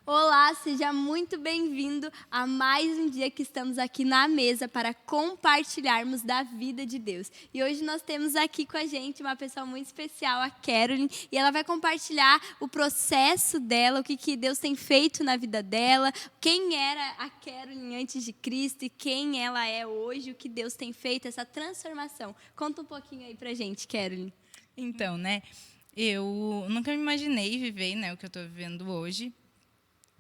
Olá, seja muito bem-vindo a mais um dia que estamos aqui na mesa para compartilharmos da vida de Deus. E hoje nós temos aqui com a gente uma pessoa muito especial, a Caroline, e ela vai compartilhar o processo dela, o que Deus tem feito na vida dela, quem era a Caroline antes de Cristo e quem ela é hoje, o que Deus tem feito, essa transformação. Conta um pouquinho aí pra gente, Caroline. Então, né, eu nunca me imaginei viver, né, o que eu estou vivendo hoje.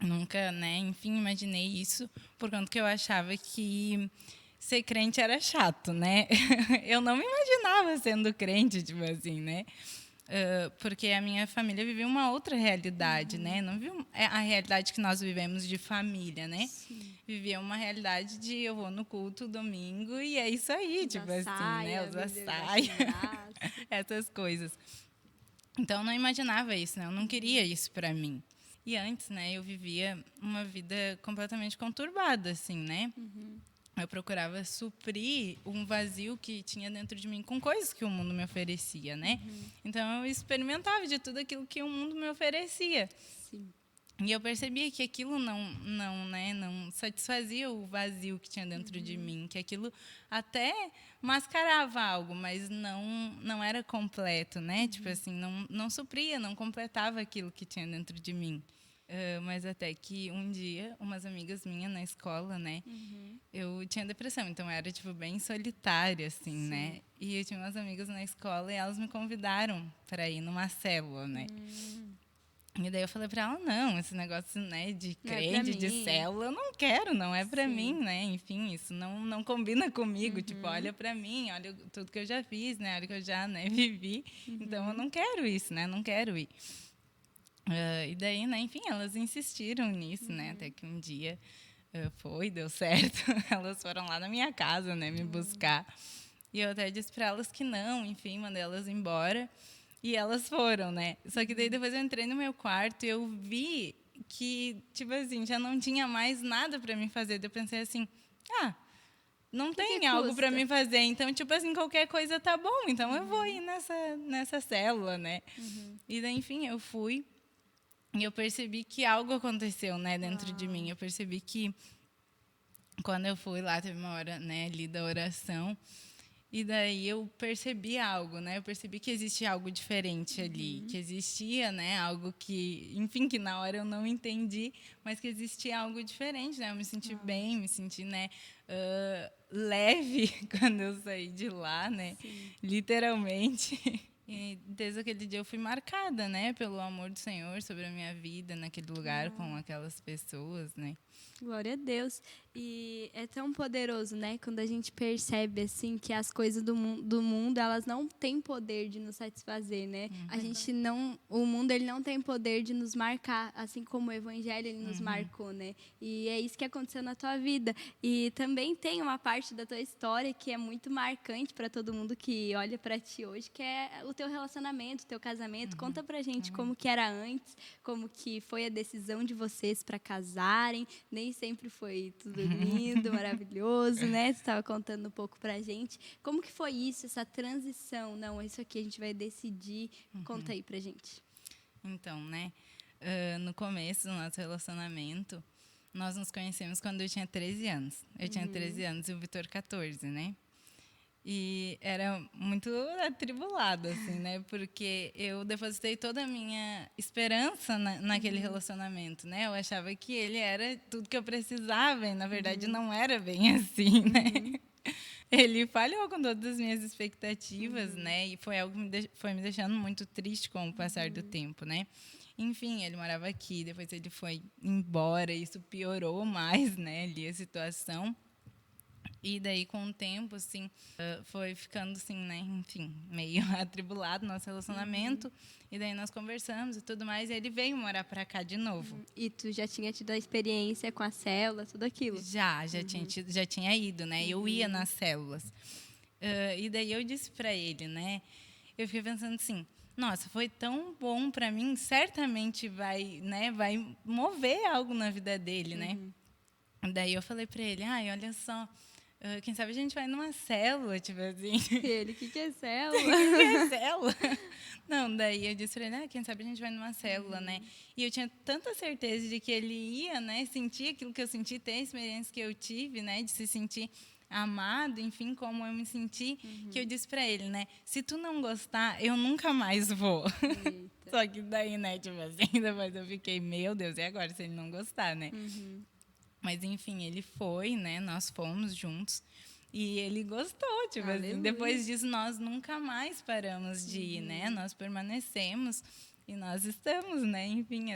Nunca, né, enfim, imaginei isso, por conta que eu achava que ser crente era chato, né? Eu não me imaginava sendo crente, tipo assim, né? Porque a minha família vivia uma outra realidade, né? Não viu a realidade que nós vivemos de família, né? Sim. Vivia uma realidade de eu vou no culto domingo e é isso aí, Usar tipo assim, né? saia, Usar viver saia, debaixo do braço. essas coisas. Então, eu não imaginava isso, né? Eu não queria isso para mim. E antes, né, eu vivia uma vida completamente conturbada, assim, né? Eu procurava suprir um vazio que tinha dentro de mim com coisas que o mundo me oferecia, né? Então, eu experimentava de tudo aquilo que o mundo me oferecia. Sim. E eu percebia que aquilo não satisfazia o vazio que tinha dentro de mim, que aquilo até mascarava algo, mas não era completo, né? Tipo assim, não supria, não completava aquilo que tinha dentro de mim. Mas até que um dia, umas amigas minhas na escola, né? Eu tinha depressão, então eu era tipo bem solitária, assim, né? E eu tinha umas amigas na escola e elas me convidaram para ir numa célula, né? E daí eu falei para ela, não, esse negócio, né, de Não é pra crente, de mim. célula, eu não quero, não é para mim, Sim. né? Enfim, isso não combina comigo. Tipo, olha para mim, olha tudo que eu já fiz, né? Olha que eu já, né, vivi. Então eu não quero isso, né? Não quero ir. E daí, né, enfim, elas insistiram nisso, né? Até que um dia deu certo. Elas foram lá na minha casa, né, me buscar. E eu até disse para elas que não, enfim, mandei elas embora. E elas foram, né? Só que daí depois eu entrei no meu quarto e eu vi que, tipo assim, já não tinha mais nada para mim fazer. Daí eu pensei assim, não Que tem algo para custa? mim fazer. Então, tipo assim, qualquer coisa tá bom. Então eu vou ir nessa célula, né? E daí, enfim, eu fui. E eu percebi que algo aconteceu, né, dentro de Uau. mim. Eu percebi que quando eu fui lá, teve uma hora, né, ali da oração, e daí eu percebi algo, né? Eu percebi que existia algo diferente ali, que existia, né, algo que, enfim, que na hora eu não entendi, mas que existia algo diferente, né? Eu me senti bem, me senti, né, leve quando eu saí de lá, né? Sim. Literalmente. E desde aquele dia eu fui marcada, né, pelo amor do Senhor sobre a minha vida naquele lugar com aquelas pessoas, né? Glória a Deus. E é tão poderoso, né? Quando a gente percebe, assim, que as coisas do mundo, elas não têm poder de nos satisfazer, né? A gente não... O mundo, ele não tem poder de nos marcar, assim como o Evangelho, ele nos marcou, né? E é isso que aconteceu na tua vida. E também tem uma parte da tua história que é muito marcante para todo mundo que olha para ti hoje, que é o teu relacionamento, o teu casamento. Conta pra gente como que era antes, como que foi a decisão de vocês para casarem. Nem sempre foi tudo lindo, maravilhoso, né? Você estava contando um pouco pra gente. Como que foi isso, essa transição? Não, isso aqui a gente vai decidir. Conta aí pra gente. Então, né, no começo do nosso relacionamento, nós nos conhecemos quando eu tinha 13 anos. Eu tinha 13 anos e o Vitor 14, né? E era muito atribulado, assim, né? Porque eu depositei toda a minha esperança naquele relacionamento, né? Eu achava que ele era tudo que eu precisava e, na verdade, não era bem assim, né? Ele falhou com todas as minhas expectativas, né? E foi algo que foi me deixando muito triste com o passar do tempo, né? Enfim, ele morava aqui, depois ele foi embora, isso piorou mais, né, ali a situação. E daí, com o tempo, assim, foi ficando, assim, né, enfim, meio atribulado nosso relacionamento. E daí nós conversamos e tudo mais, e ele veio morar para cá de novo. E tu já tinha tido a experiência com a célula, tudo aquilo? Já tinha ido, né? Eu ia nas células. E daí eu disse para ele, né? Eu fiquei pensando assim, nossa, foi tão bom para mim, certamente vai, né, vai mover algo na vida dele, né? Daí eu falei para ele, ai, olha só, quem sabe a gente vai numa célula, tipo assim. Ele, o que é célula? O que é célula? Não, daí eu disse para ele, quem sabe a gente vai numa célula, né? E eu tinha tanta certeza de que ele ia, né, sentir aquilo que eu senti, ter a experiência que eu tive, né, de se sentir amado, enfim, como eu me senti, que eu disse para ele, né, se tu não gostar, eu nunca mais vou. Só que daí, né, tipo assim, depois eu fiquei, meu Deus, e agora se ele não gostar, né? Mas, enfim, ele foi, né, nós fomos juntos. E ele gostou, tipo assim. Depois disso, nós nunca mais paramos de ir, né? Nós permanecemos e nós estamos, né? Enfim,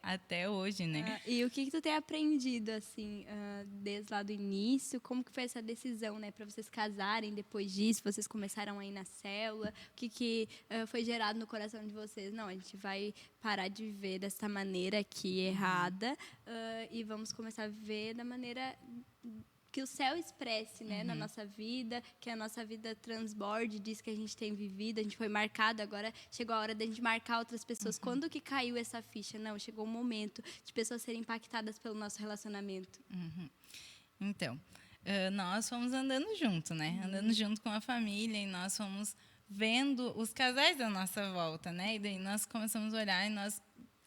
até hoje, né? E o que tu tem aprendido, assim, desde lá do início? Como que foi essa decisão, né? Para vocês casarem depois disso? Vocês começaram a ir na célula? O que foi gerado no coração de vocês? Não, a gente vai parar de viver dessa maneira aqui errada e vamos começar a viver da maneira que o céu expresse, né, na nossa vida, que a nossa vida transborde disso que a gente tem vivido, a gente foi marcado, agora chegou a hora da gente marcar outras pessoas. Quando que caiu essa ficha? Não, chegou o momento de pessoas serem impactadas pelo nosso relacionamento. Então, nós fomos andando junto, né, andando junto com a família, e nós fomos vendo os casais da nossa volta, né, e daí nós começamos a olhar e nós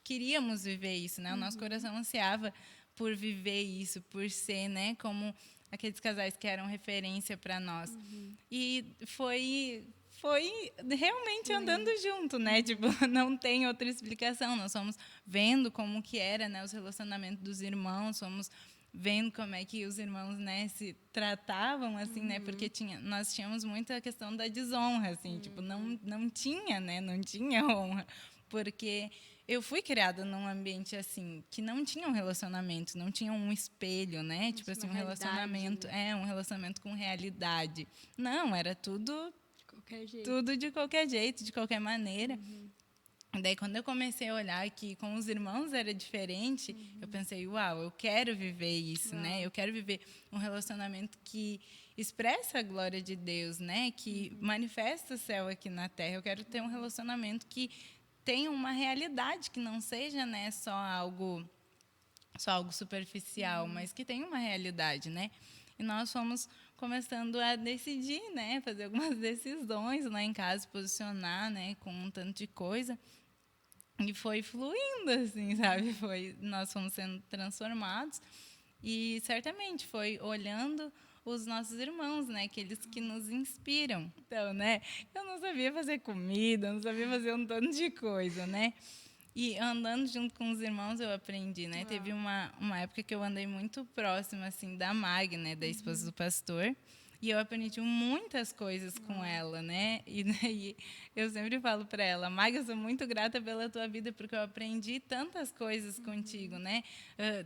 queríamos viver isso, né, o nosso coração ansiava por viver isso, por ser, né, como aqueles casais que eram referência para nós. E foi realmente andando junto, né? Tipo, não tem outra explicação. Nós fomos vendo como que era, né, os relacionamentos dos irmãos, fomos vendo como é que os irmãos, né, se tratavam, assim, né? Porque nós tínhamos muita questão da desonra, assim, tipo, não tinha, né? Não tinha honra, porque eu fui criada num ambiente assim que não tinha um relacionamento, não tinha um espelho, né? Tipo assim, um relacionamento, um relacionamento com realidade. Não, era tudo de qualquer jeito, de qualquer maneira. Daí, quando eu comecei a olhar que com os irmãos era diferente, eu pensei, uau, eu quero viver isso, né? Eu quero viver um relacionamento que expressa a glória de Deus, né? Que manifesta o céu aqui na terra. Eu quero ter um relacionamento que tenha uma realidade, que não seja, né, só algo superficial, mas que tenha uma realidade, né? E nós fomos começando a decidir, né, fazer algumas decisões lá em casa, posicionar, né, com um tanto de coisa. E foi fluindo, assim, sabe? Nós fomos sendo transformados. E certamente foi olhando os nossos irmãos, né? Aqueles que nos inspiram. Então, né? Eu não sabia fazer comida, não sabia fazer um tanto de coisa, né? E andando junto com os irmãos eu aprendi, né? Teve uma época que eu andei muito próxima, assim, da Mag, né? Da esposa do pastor. E eu aprendi muitas coisas com ela, né? E daí eu sempre falo para ela, Mag, eu sou muito grata pela tua vida, porque eu aprendi tantas coisas contigo, né?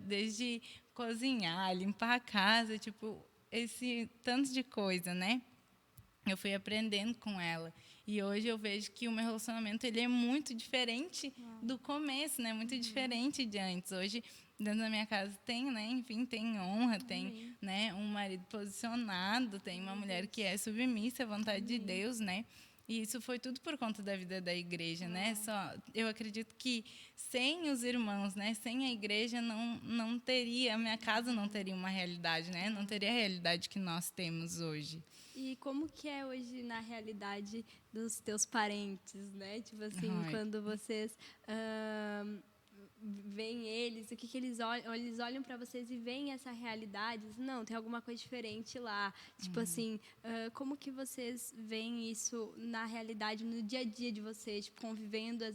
Desde cozinhar, limpar a casa, tipo, esse tanto de coisa, né? Eu fui aprendendo com ela. E hoje eu vejo que o meu relacionamento ele é muito diferente do começo, né? Muito diferente de antes. Hoje, dentro da minha casa tem, né? Enfim, tem honra, tem, né, um marido posicionado, tem uma mulher que é submissa à vontade de Deus, né? E isso foi tudo por conta da vida da igreja, né? Eu acredito que sem os irmãos, né? Sem a igreja não teria, a minha casa não teria uma realidade, né? Não teria a realidade que nós temos hoje. E como que é hoje na realidade dos teus parentes, né? Tipo assim, quando vocês veem eles, o que eles olham? Eles olham para vocês e veem essa realidade? Não, tem alguma coisa diferente lá. Tipo assim, como que vocês veem isso na realidade, no dia a dia de vocês? Tipo, convivendo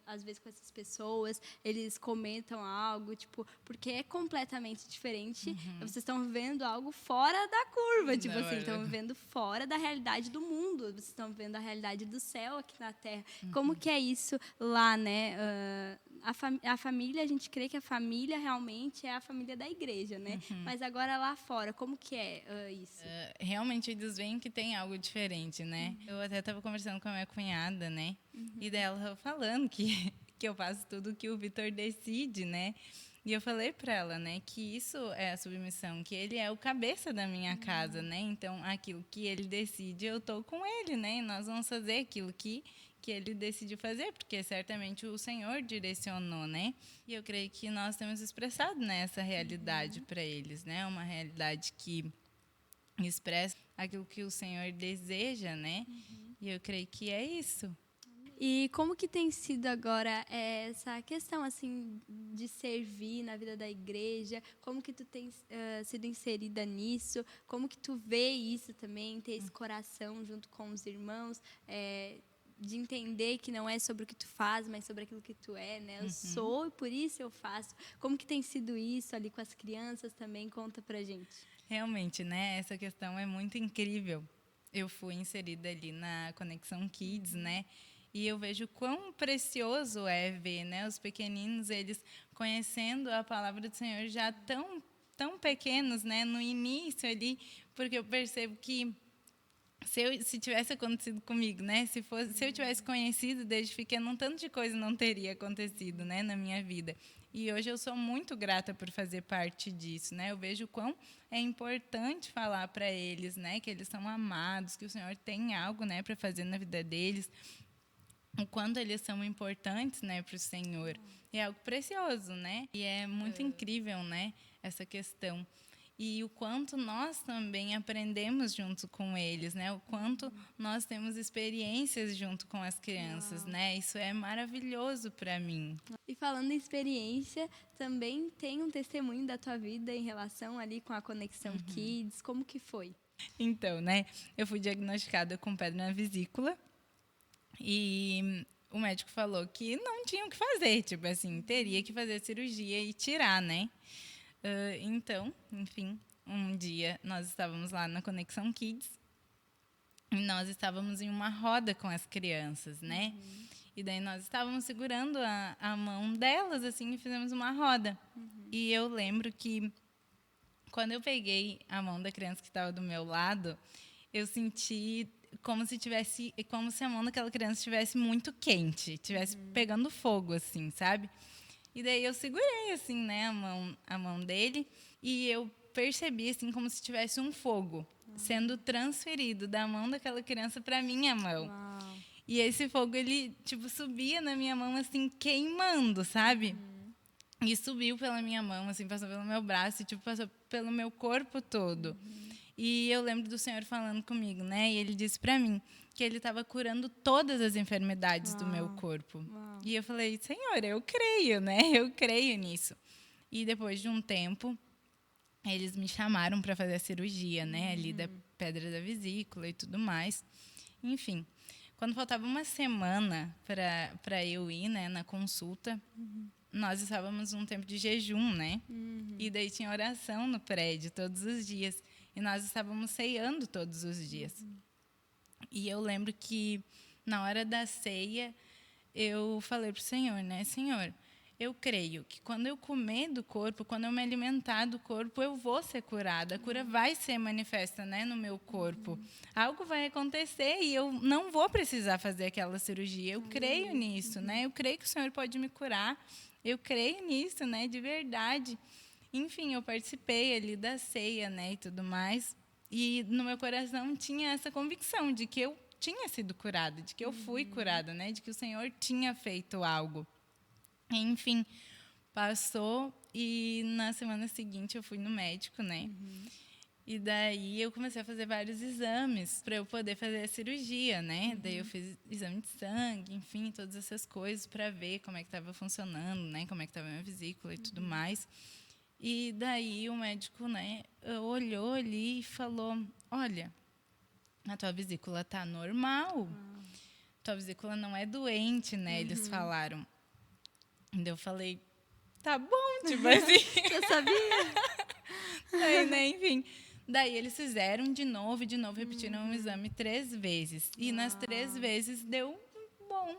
às vezes com essas pessoas, eles comentam algo, tipo, porque é completamente diferente. Vocês estão vivendo algo fora da curva, tipo assim, estão vivendo fora da realidade do mundo. Vocês estão vivendo a realidade do céu aqui na Terra. Como que é isso lá, né? A família, a gente crê que a família realmente é a família da igreja, né? Mas agora lá fora, como que é isso? Realmente eles veem que tem algo diferente, né? Eu até estava conversando com a minha cunhada, né? E dela falando que eu faço tudo que o Vitor decide, né? E eu falei para ela, né, que isso é a submissão, que ele é o cabeça da minha casa, né? Então, aquilo que ele decide, eu tô com ele, né? E nós vamos fazer aquilo que ele decidiu fazer, porque certamente o Senhor direcionou, né? E eu creio que nós temos expressado, né, essa realidade para eles, né? Uma realidade que expressa aquilo que o Senhor deseja, né? E eu creio que é isso. E como que tem sido agora essa questão assim de servir na vida da igreja? Como que tu tens sido inserida nisso? Como que tu vê isso também, ter esse coração junto com os irmãos, de entender que não é sobre o que tu faz, mas sobre aquilo que tu é, né? Eu sou e por isso eu faço. Como que tem sido isso ali com as crianças também? Conta pra gente. Realmente, né? Essa questão é muito incrível. Eu fui inserida ali na Conexão Kids, né? E eu vejo quão precioso é ver, né, os pequeninos, eles conhecendo a palavra do Senhor já tão pequenos, né, no início ali, porque eu percebo que se tivesse acontecido comigo, né, se eu tivesse conhecido desde pequeno, um tanto de coisa não teria acontecido, né, na minha vida. E hoje eu sou muito grata por fazer parte disso, né? Eu vejo o quão é importante falar para eles, né, que eles são amados, que o Senhor tem algo, né, para fazer na vida deles, o quanto eles são importantes, né, para o Senhor. E é algo precioso, né? E é muito incrível, né, essa questão. E o quanto nós também aprendemos junto com eles, né? O quanto nós temos experiências junto com as crianças, né? Isso é maravilhoso para mim. E falando em experiência, também tem um testemunho da tua vida em relação ali com a Conexão Kids. Como que foi? Então, né, eu fui diagnosticada com pedra na vesícula e o médico falou que não tinha o que fazer, tipo assim, teria que fazer cirurgia e tirar, né? Então, enfim, um dia nós estávamos lá na Conexão Kids e nós estávamos em uma roda com as crianças, né? E daí nós estávamos segurando a mão delas, assim, e fizemos uma roda. E eu lembro que quando eu peguei a mão da criança que estava do meu lado, eu senti como se a mão daquela criança estivesse muito quente, estivesse pegando fogo, assim, sabe? E daí eu segurei, assim, né, a mão dele e eu percebi, assim, como se tivesse um fogo sendo transferido da mão daquela criança para minha mão. Uau. E esse fogo, ele, tipo, subia na minha mão, assim, queimando, sabe? E subiu pela minha mão, assim, passou pelo meu braço e, tipo, passou pelo meu corpo todo. E eu lembro do Senhor falando comigo, né? E ele disse para mim que ele estava curando todas as enfermidades do meu corpo. E eu falei, Senhor, eu creio, né? Eu creio nisso. E depois de um tempo, eles me chamaram para fazer a cirurgia, né? Ali da pedra da vesícula e tudo mais. Enfim, quando faltava uma semana para eu ir, né, na consulta, nós estávamos num tempo de jejum, né? E daí tinha oração no prédio todos os dias. E nós estávamos ceando todos os dias. E eu lembro que, na hora da ceia, eu falei para o Senhor, né? Senhor, eu creio que quando eu comer do corpo, quando eu me alimentar do corpo, eu vou ser curada. A cura vai ser manifesta, né, no meu corpo. Algo vai acontecer e eu não vou precisar fazer aquela cirurgia. Eu creio nisso, né? Eu creio que o Senhor pode me curar. Eu creio nisso, né, de verdade. Enfim, eu participei ali da ceia, né, e tudo mais. E no meu coração tinha essa convicção de que eu tinha sido curada, de que eu fui curada, né, de que o Senhor tinha feito algo. Enfim, passou e na semana seguinte eu fui no médico, né? E daí eu comecei a fazer vários exames para eu poder fazer a cirurgia, né? Daí eu fiz exame de sangue, enfim, todas essas coisas para ver como é que estava funcionando, né? Como é que estava a minha vesícula e tudo mais. E daí o médico, né, olhou ali e falou, olha, a tua vesícula tá normal, tua vesícula não é doente, né? Eles falaram. Daí eu falei, tá bom, tipo assim. Eu sabia. Daí, né, enfim. Daí eles fizeram de novo, repetiram o exame 3 vezes. E nas 3 vezes deu bom.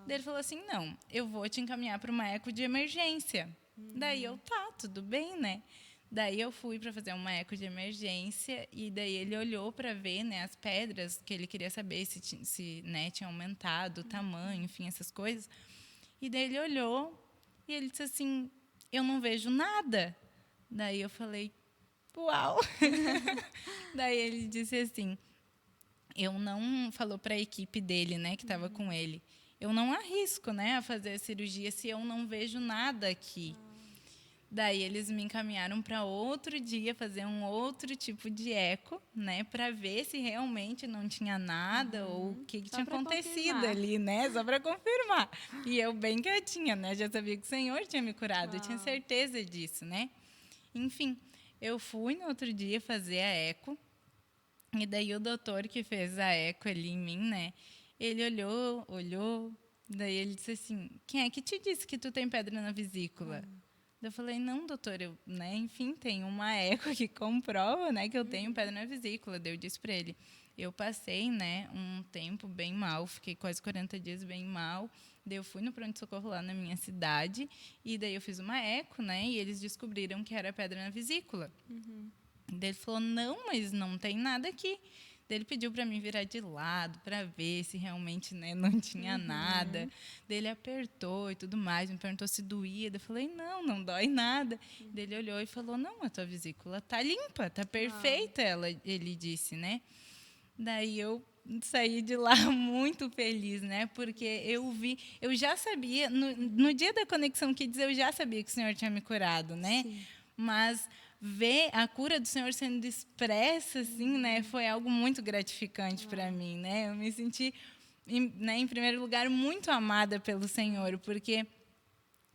Daí ele falou assim, não, eu vou te encaminhar para uma eco de emergência. Daí eu, tá, tudo bem, né? Daí eu fui para fazer uma eco de emergência e daí ele olhou para ver, né, as pedras, que ele queria saber se né, tinha aumentado o tamanho, enfim, essas coisas. E daí ele olhou e ele disse assim, eu não vejo nada. Daí eu falei, uau! Daí ele disse assim, eu não, falou para a equipe dele, né, que estava com ele, eu não arrisco, né, a fazer a cirurgia se eu não vejo nada aqui. Daí eles me encaminharam para outro dia fazer um outro tipo de eco, né, para ver se realmente não tinha nada ou o que tinha acontecido confirmar. ali, né, só para confirmar. E eu bem quietinha, né, já sabia que o Senhor tinha me curado, eu tinha certeza disso, né. Enfim, eu fui no outro dia fazer a eco e daí o doutor que fez a eco ali em mim, né, ele olhou, daí ele disse assim: "Quem é que te disse que tu tem pedra na vesícula?" Eu falei: "Não, doutor, eu, né, enfim, tem uma eco que comprova, né, que eu tenho pedra na vesícula." Daí eu disse para ele: "Eu passei, né, um tempo bem mal, fiquei quase 40 dias bem mal. Daí eu fui no pronto-socorro lá na minha cidade e daí eu fiz uma eco, né, e eles descobriram que era pedra na vesícula." Daí ele falou: "Não, mas não tem nada aqui." Daí ele pediu para mim virar de lado para ver se realmente, né, não tinha nada. Daí ele apertou e tudo mais, me perguntou se doía. Daí eu falei: "Não, não dói nada." Daí ele olhou e falou: "Não, a tua vesícula tá limpa, tá perfeita." Ele disse, né? Daí eu saí de lá muito feliz, né? Porque eu já sabia, no dia da Conexão Kids, eu já sabia que o Senhor tinha me curado, né? Sim. Mas ver a cura do Senhor sendo expressa, assim, né, foi algo muito gratificante para mim, né? Eu me senti, em primeiro lugar, muito amada pelo Senhor, porque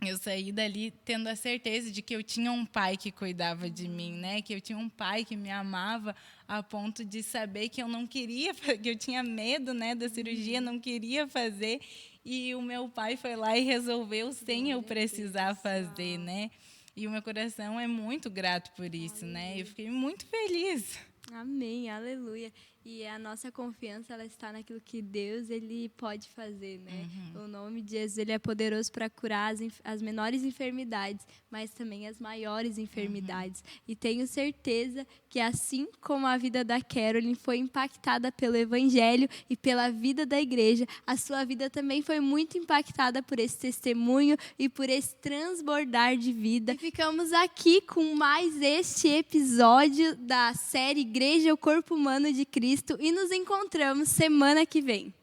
eu saí dali tendo a certeza de que eu tinha um pai que cuidava de mim, né? Que eu tinha um pai que me amava a ponto de saber que eu não queria, que eu tinha medo, né, da cirurgia, não queria fazer, e o meu pai foi lá e resolveu sem eu precisar fazer, né? E o meu coração é muito grato por isso, né? Eu fiquei muito feliz. Amém, aleluia. E a nossa confiança, ela está naquilo que Deus, ele pode fazer, né? O nome de Jesus, ele é poderoso para curar as menores enfermidades, mas também as maiores enfermidades. E tenho certeza que assim como a vida da Carolyn foi impactada pelo evangelho e pela vida da igreja, a sua vida também foi muito impactada por esse testemunho e por esse transbordar de vida. E ficamos aqui com mais este episódio da série Igreja, o Corpo Humano de Cristo, e nos encontramos semana que vem.